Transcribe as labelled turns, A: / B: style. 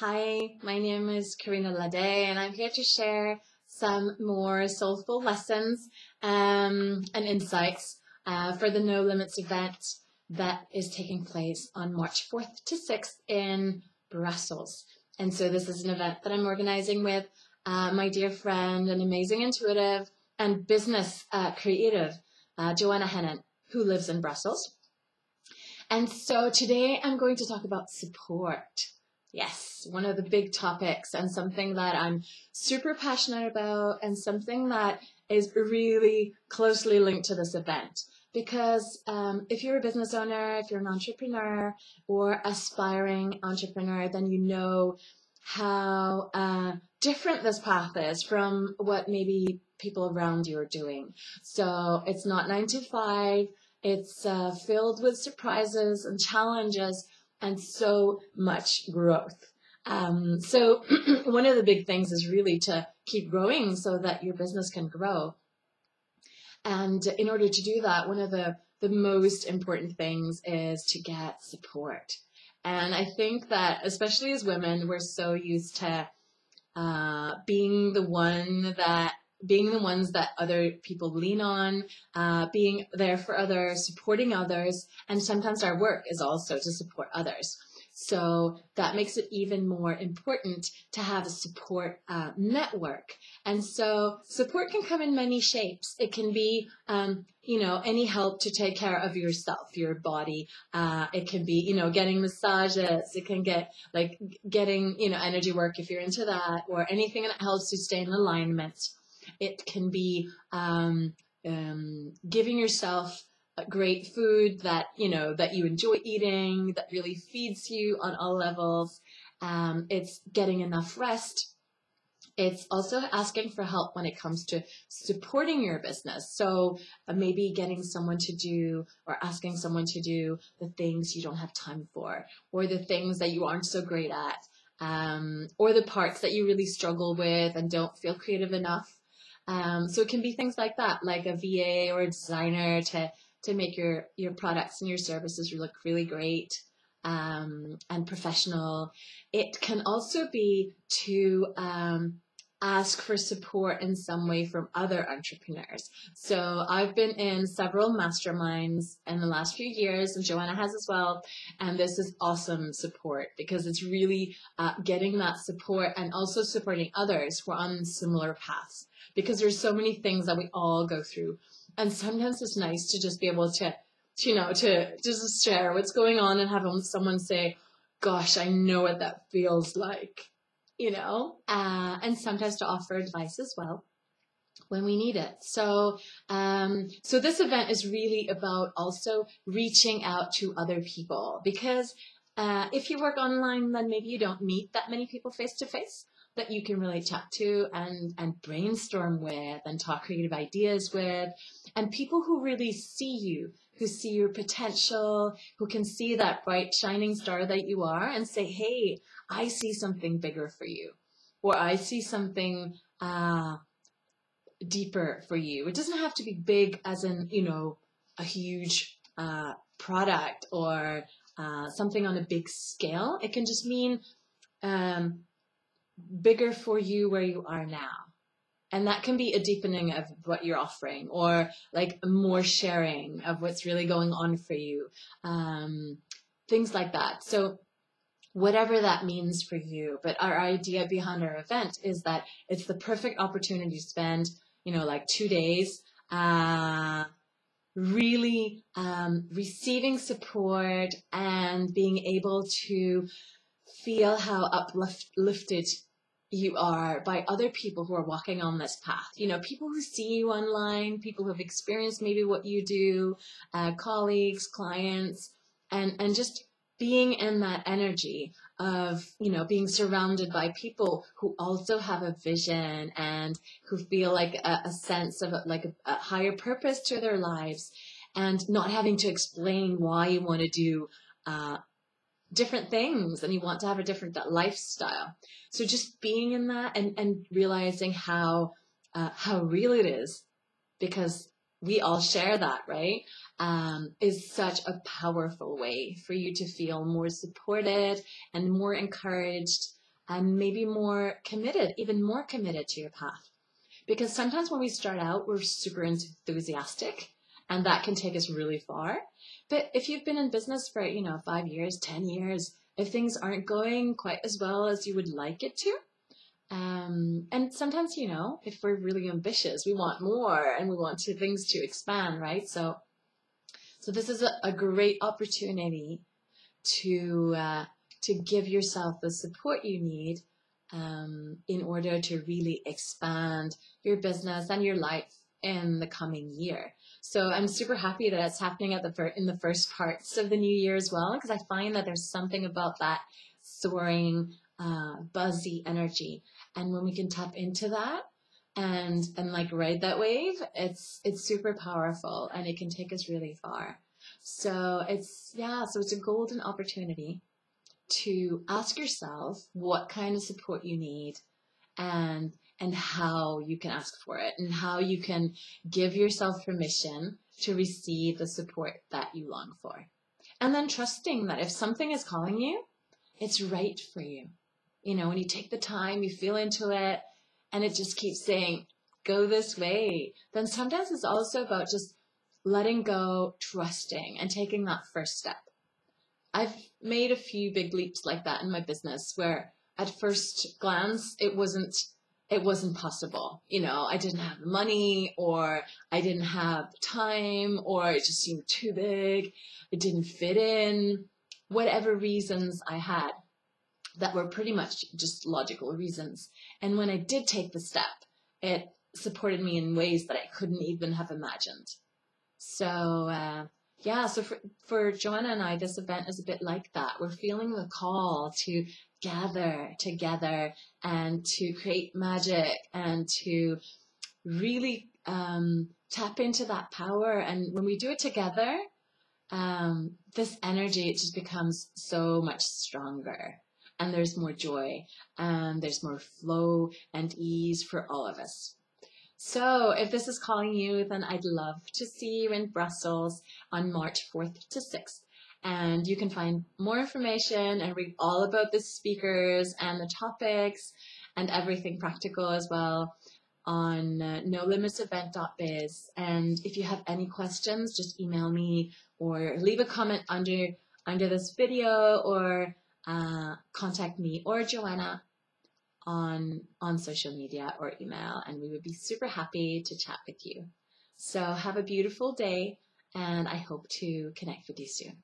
A: Hi, my name is Karina Lade, and I'm here to share some more soulful lessons and insights for the No Limits event that is taking place on March 4th to 6th in Brussels. And so this is an event that I'm organizing with my dear friend and amazing intuitive and business creative, Joanna Hennon, who lives in Brussels. And so today I'm going to talk about support. Yes, one of the big topics and something that I'm super passionate about and something that is really closely linked to this event. Because if you're a business owner, if you're an entrepreneur or aspiring entrepreneur, then you know how different this path is from what maybe people around you are doing. So it's not 9 to 5. It's filled with surprises and challenges and so much growth. So one of the big things is really to keep growing so that your business can grow. And in order to do that, one of the most important things is to get support. And I think that especially as women, we're so used to being the ones that other people lean on, being there for others, supporting others, and sometimes our work is also to support others. So that makes it even more important to have a support network. And so support can come in many shapes. It can be, any help to take care of yourself, your body. It can be, getting massages. It can get like getting, energy work if you're into that, or anything that helps you stay in alignment. It can be giving yourself great food that you enjoy eating, that really feeds you on all levels. It's getting enough rest. It's also asking for help when it comes to supporting your business. So maybe getting someone to do or asking someone to do the things you don't have time for, or the things that you aren't so great at, or the parts that you really struggle with and don't feel creative enough. So it can be things like that, like a VA or a designer to make your products and your services look really great and professional. It can also be to ask for support in some way from other entrepreneurs. So I've been in several masterminds in the last few years, and Joanna has as well. And this is awesome support because it's really getting that support and also supporting others who are on similar paths. Because there's so many things that we all go through. And sometimes it's nice to just be able to just share what's going on and have someone say, gosh, I know what that feels like, and sometimes to offer advice as well when we need it. So this event is really about also reaching out to other people, because if you work online, then maybe you don't meet that many people face to face that you can really chat to and brainstorm with and talk creative ideas with, and people who really see you, who see your potential, who can see that bright shining star that you are and say, hey, I see something bigger for you, or I see something deeper for you. It doesn't have to be big as in, a huge product or something on a big scale. It can just mean bigger for you where you are now. And that can be a deepening of what you're offering, or like more sharing of what's really going on for you. Things like that. So whatever that means for you. But our idea behind our event is that it's the perfect opportunity to spend, like 2 days, really receiving support and being able to feel how uplifted you are by other people who are walking on this path. People who see you online, people who have experienced maybe what you do, colleagues, clients, and just being in that energy of, being surrounded by people who also have a vision and who feel like a sense of a higher purpose to their lives, and not having to explain why you want to do different things and you want to have a different lifestyle. So just being in that and realizing how real it is, because we all share that, right? Is such a powerful way for you to feel more supported and more encouraged and maybe more committed, even more committed to your path. Because sometimes when we start out, we're super enthusiastic, and that can take us really far. But if you've been in business for, 5 years, 10 years, if things aren't going quite as well as you would like it to, and sometimes, if we're really ambitious, we want more and we want things to expand, right? So this is a great opportunity to give yourself the support you need in order to really expand your business and your life in the coming year. So I'm super happy that it's happening in the first parts of the new year as well, because I find that there's something about that soaring, buzzy energy. And when we can tap into that and like ride that wave, it's super powerful, and it can take us really far. So it's a golden opportunity to ask yourself what kind of support you need, and how you can ask for it, and how you can give yourself permission to receive the support that you long for. And then trusting that if something is calling you, it's right for you. When you take the time, you feel into it, and it just keeps saying, go this way, then sometimes it's also about just letting go, trusting, and taking that first step. I've made a few big leaps like that in my business where at first glance, it wasn't possible. I didn't have the money, or I didn't have time, or it just seemed too big. It didn't fit in, whatever reasons I had that were pretty much just logical reasons. And when I did take the step, it supported me in ways that I couldn't even have imagined. So, so for Joanna and I, this event is a bit like that. We're feeling the call to gather together and to create magic and to really tap into that power. And when we do it together, this energy, it just becomes so much stronger. And there's more joy, and there's more flow and ease for all of us. So if this is calling you, then I'd love to see you in Brussels on March 4th to 6th. And you can find more information and read all about the speakers and the topics and everything practical as well on nolimitsevent.biz. And if you have any questions, just email me or leave a comment under this video, or contact me or Joanna on social media or email, and we would be super happy to chat with you. So have a beautiful day, and I hope to connect with you soon.